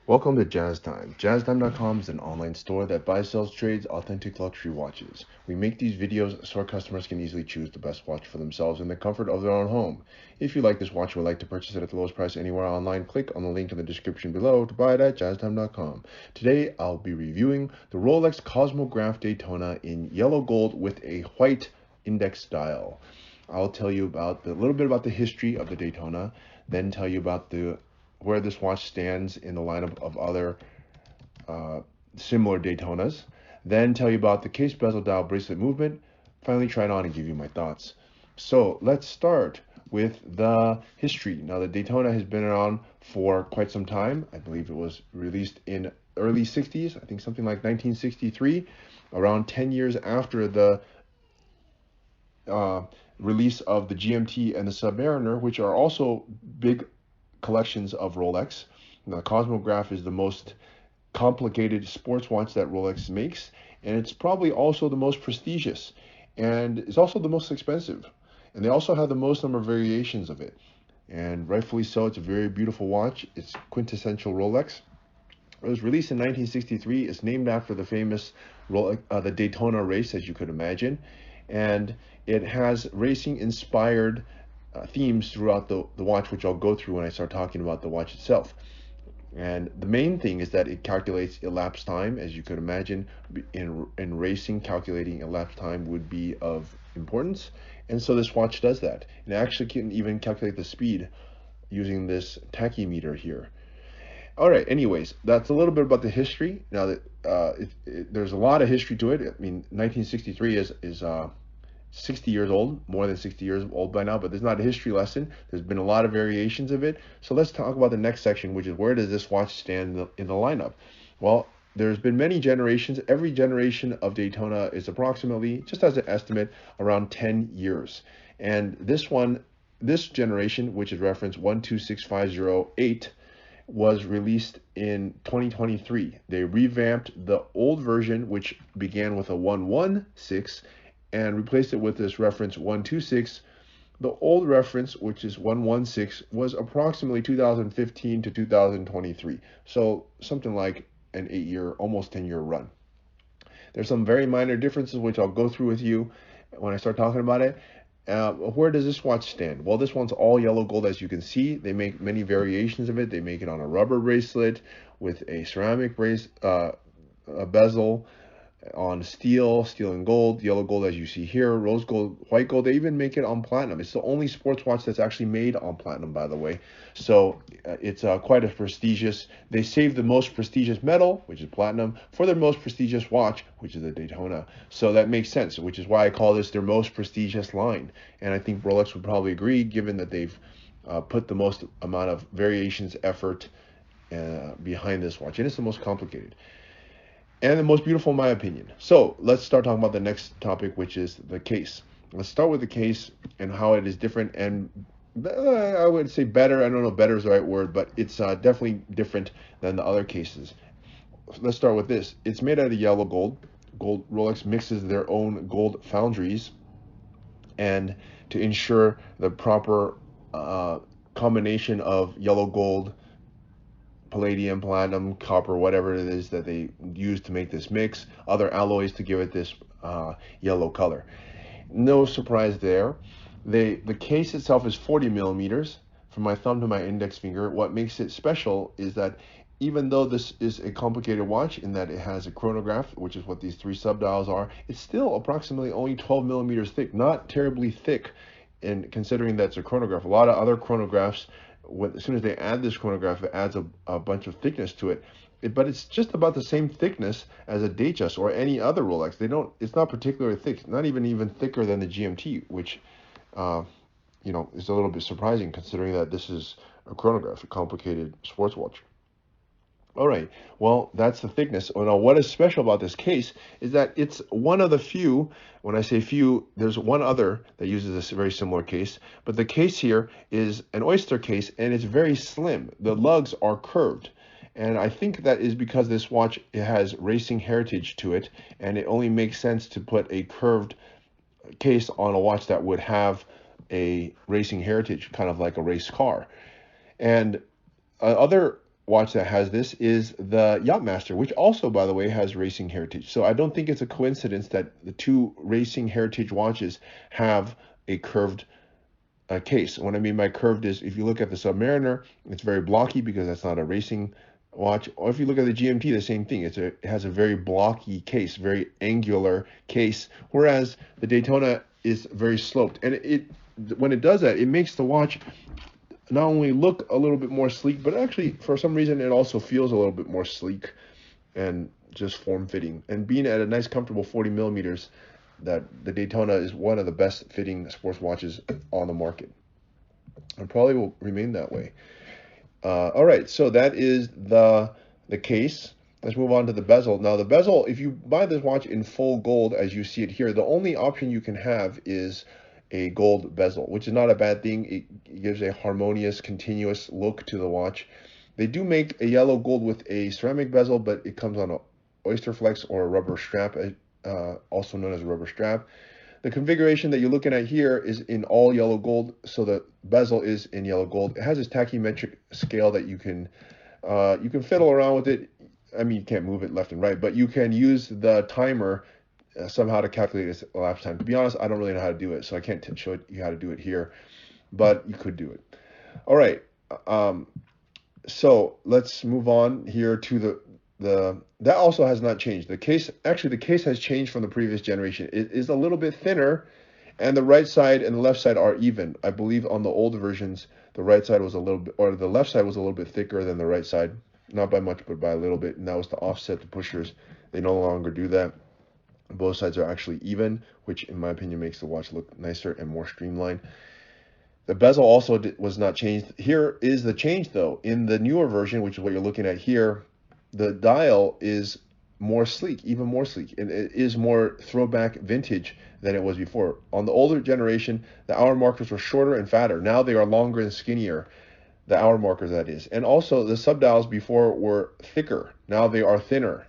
Welcome to Jazz Time. JazzTime.com is an online store that buys, sells, trades authentic luxury watches. We make these videos so our customers can easily choose the best watch for themselves in the comfort of their own home. If you like this watch and would like to purchase it at the lowest price anywhere online, click on the link in the description below to buy it at JazzTime.com. Today, I'll be reviewing the Rolex Cosmograph Daytona in yellow gold with a white index dial. I'll tell you about a little bit about the history of the Daytona, then tell you about where this watch stands in the lineup of other uh, similar Daytonas, then tell you about the case bezel dial bracelet movement, finally try it on and give you my thoughts. So let's start with the history. Now the Daytona has been around for quite some time. I believe it was released in early 60s, I think something like 1963, around 10 years after the uh, release of the GMT and the Submariner, which are also big collections of Rolex. Now, the Cosmograph is the most complicated sports watch that Rolex makes, and it's probably also the most prestigious, and it's also the most expensive. And they also have the most number of variations of it. And rightfully so, it's a very beautiful watch. It's quintessential Rolex. It was released in 1963. It's named after the famous the Daytona race, as you could imagine, and it has racing-inspired themes throughout the watch, which I'll go through when I start talking about the watch itself. And the main thing is that it calculates elapsed time. As you could imagine, in racing, calculating elapsed time would be of importance. And so this watch does that. It actually can even calculate the speed using this tachymeter here. All right, anyways, that's a little bit about the history. Now that there's a lot of history to it. I mean, 1963 is 60 years old, more than 60 years old by now, but there's not a history lesson. There's been a lot of variations of it. So let's talk about the next section, which is where does this watch stand in the lineup? Well, there's been many generations. Every generation of Daytona is approximately, just as an estimate, around 10 years. And this generation, which is reference 126508, was released in 2023. They revamped the old version, which began with a 116, and replaced it with this reference 126. The old reference, which is 116, was approximately 2015 to 2023. So something like an 8-year, almost 10-year run. There's some very minor differences, which I'll go through with you when I start talking about it. Where does this watch stand? Well, this one's all yellow gold, as you can see. They make many variations of it. They make it on a rubber bracelet with a ceramic a bezel, on steel and gold, yellow gold as you see here, rose gold, white gold. They even make it on platinum. It's the only sports watch that's actually made on platinum, by the way. So it's quite a prestigious. They save the most prestigious metal, which is platinum, for their most prestigious watch, which is the Daytona. So that makes sense, which is why I call this their most prestigious line. And I think Rolex would probably agree, given that they've put the most amount of variations, effort behind this watch, and it's the most complicated and the most beautiful in my opinion. So let's start talking about the next topic, which is the case. Let's start with the case and how it is different and I would say better. I don't know if better is the right word, but it's definitely different than the other cases. Let's start with this. It's made out of yellow gold. Rolex mixes their own gold foundries, and to ensure the proper combination of yellow gold, palladium, platinum, copper, whatever it is that they use to make this mix, other alloys to give it this yellow color. No surprise there. The case itself is 40 millimeters from my thumb to my index finger. What makes it special is that even though this is a complicated watch in that it has a chronograph, which is what these three subdials are, it's still approximately only 12 millimeters thick, not terribly thick. And considering that's a chronograph, a lot of other chronographs, as soon as they add this chronograph, it adds a bunch of thickness to it. But it's just about the same thickness as a Datejust or any other Rolex. They don't. It's not particularly thick. Not even thicker than the GMT, which uh, is a little bit surprising considering that this is a chronograph, a complicated sports watch. All right, well, that's the thickness. Oh, now, what is special about this case is that it's one of the few, when I say few, there's one other that uses this very similar case, but the case here is an Oyster case, and it's very slim. The lugs are curved, and I think that is because this watch, it has racing heritage to it, and it only makes sense to put a curved case on a watch that would have a racing heritage, kind of like a race car. And other watch that has this is the Yachtmaster, which also, by the way, has racing heritage. So I don't think it's a coincidence that the two racing heritage watches have a curved case. What I mean by curved is if you look at the Submariner, it's very blocky because that's not a racing watch. Or if you look at the GMT, the same thing. It has a very blocky case, very angular case, whereas the Daytona is very sloped. And it when it does that, it makes the watch not only look a little bit more sleek, but actually for some reason it also feels a little bit more sleek and just form-fitting. And being at a nice comfortable 40 millimeters, that the Daytona is one of the best fitting sports watches on the market, and probably will remain that way. All right, so that is the case. Let's move on to the bezel. Now the bezel, if you buy this watch in full gold as you see it here, the only option you can have is a gold bezel, which is not a bad thing. It gives a harmonious, continuous look to the watch. They do make a yellow gold with a ceramic bezel, but it comes on a Oyster Flex or a rubber strap, also known as a rubber strap. The configuration that you're looking at here is in all yellow gold, so the bezel is in yellow gold. It has this tachymetric scale that you can fiddle around with it. I mean, you can't move it left and right, but you can use the timer somehow to calculate its elapsed time. To be honest, I don't really know how to do it, so I can't show you how to do it here, but you could do it. All right, so let's move on here to the that also has not changed. The case, actually, the case has changed from the previous generation. It is a little bit thinner, and the right side and the left side are even. I believe on the old versions, the right side was a little bit, or the left side was a little bit thicker than the right side. Not by much, but by a little bit, and that was to offset the pushers. They no longer do that. Both sides are actually even, which in my opinion makes the watch look nicer and more streamlined. The bezel also was not changed. Here is the change though. In the newer version, which is what you're looking at here, the dial is more sleek, even more sleek. And it is more throwback vintage than it was before. On the older generation, the hour markers were shorter and fatter. Now they are longer and skinnier. The hour markers, that is. And also the subdials before were thicker. Now they are thinner.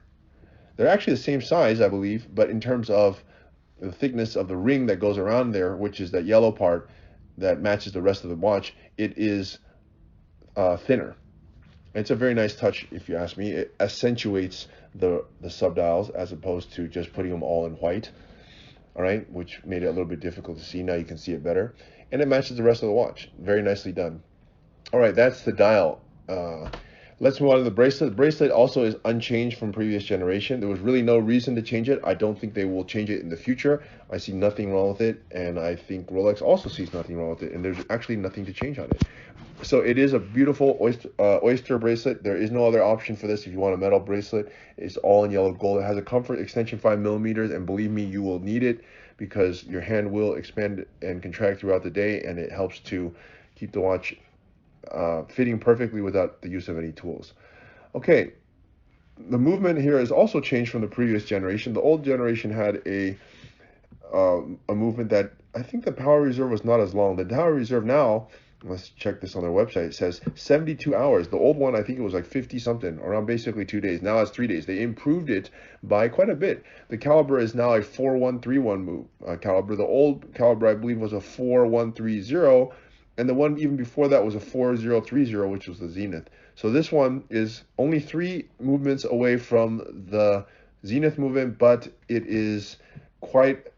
They're actually the same size, I believe, but in terms of the thickness of the ring that goes around there, which is that yellow part that matches the rest of the watch, it is thinner. It's a very nice touch, if you ask me. It accentuates the subdials as opposed to just putting them all in white, all right, which made it a little bit difficult to see. Now you can see it better. And it matches the rest of the watch. Very nicely done. All right, that's the dial. Let's move on to the bracelet. The bracelet also is unchanged from previous generation. There was really no reason to change it. I don't think they will change it in the future. I see nothing wrong with it, and I think Rolex also sees nothing wrong with it, and there's actually nothing to change on it. So it is a beautiful oyster bracelet. There is no other option for this if you want a metal bracelet. It's all in yellow gold. It has a comfort extension 5 millimeters, and believe me, you will need it because your hand will expand and contract throughout the day, and it helps to keep the watch fitting perfectly without the use of any tools. Okay, the movement here has also changed from the previous generation. The old generation had a movement that I think the power reserve was not as long. The power reserve now, let's check this on their website, it says 72 hours. The old one, I think it was like 50 something, around basically 2 days. Now it's 3 days. They improved it by quite a bit. The caliber is now a 4131 move caliber. The old caliber, I believe, was a 4130. And the one even before that was a 4030, which was the Zenith. So this one is only 3 movements away from the Zenith movement, but it is quite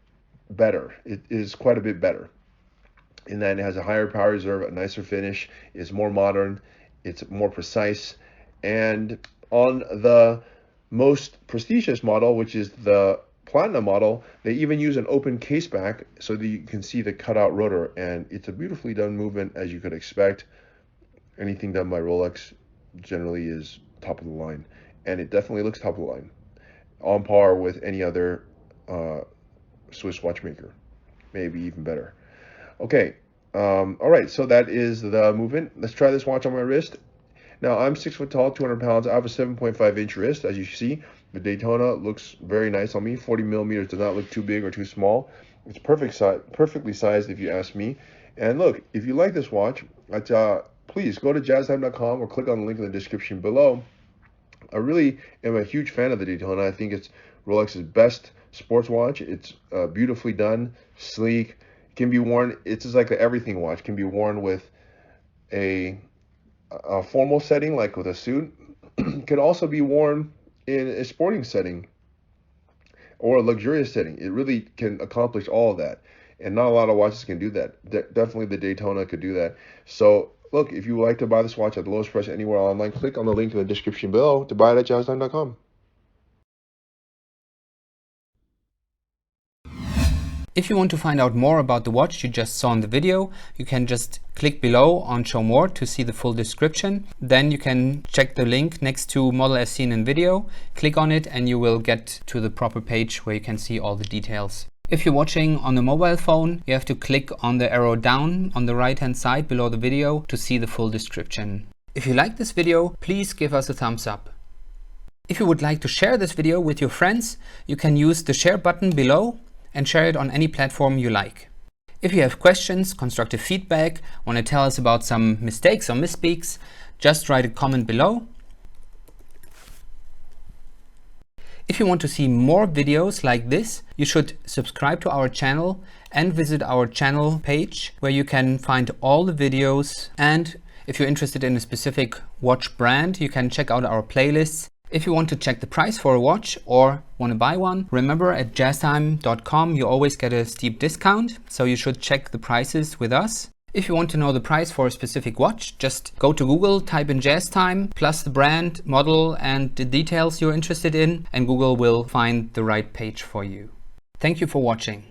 better. It is quite a bit better in that it has a higher power reserve, a nicer finish, is more modern, it's more precise. And on the most prestigious model, which is the Platinum model, they even use an open case back so that you can see the cutout rotor, and it's a beautifully done movement as you could expect. Anything done by Rolex generally is top of the line, and it definitely looks top of the line, on par with any other Swiss watchmaker, maybe even better. Okay, all right, so that is the movement. Let's try this watch on my wrist. Now, I'm 6 foot tall, 200 pounds. I have a 7.5 inch wrist, as you see. The Daytona looks very nice on me. 40 millimeters does not look too big or too small. It's perfectly sized, if you ask me. And look, if you like this watch, please go to jazztime.com or click on the link in the description below. I really am a huge fan of the Daytona. I think it's Rolex's best sports watch. It's beautifully done, sleek, can be worn. It's just like an everything watch. Can be worn with a a formal setting, like with a suit, can also be worn in a sporting setting or a luxurious setting. It really can accomplish all of that. And not a lot of watches can do that. Definitely the Daytona could do that. So, look, if you would like to buy this watch at the lowest price anywhere online, click on the link in the description below to buy it at jazztime.com. If you want to find out more about the watch you just saw in the video, you can just click below on Show More to see the full description. Then you can check the link next to Model as seen in video, click on it and you will get to the proper page where you can see all the details. If you're watching on the mobile phone, you have to click on the arrow down on the right hand side below the video to see the full description. If you like this video, please give us a thumbs up. If you would like to share this video with your friends, you can use the share button below and share it on any platform you like. If you have questions, constructive feedback, want to tell us about some mistakes or misspeaks, just write a comment below. If you want to see more videos like this, you should subscribe to our channel and visit our channel page where you can find all the videos. And if you're interested in a specific watch brand, you can check out our playlists. If you want to check the price for a watch or want to buy one, remember at jazztime.com you always get a steep discount, so you should check the prices with us. If you want to know the price for a specific watch, just go to Google, type in JazzTime, plus the brand, model and the details you're interested in, and Google will find the right page for you. Thank you for watching.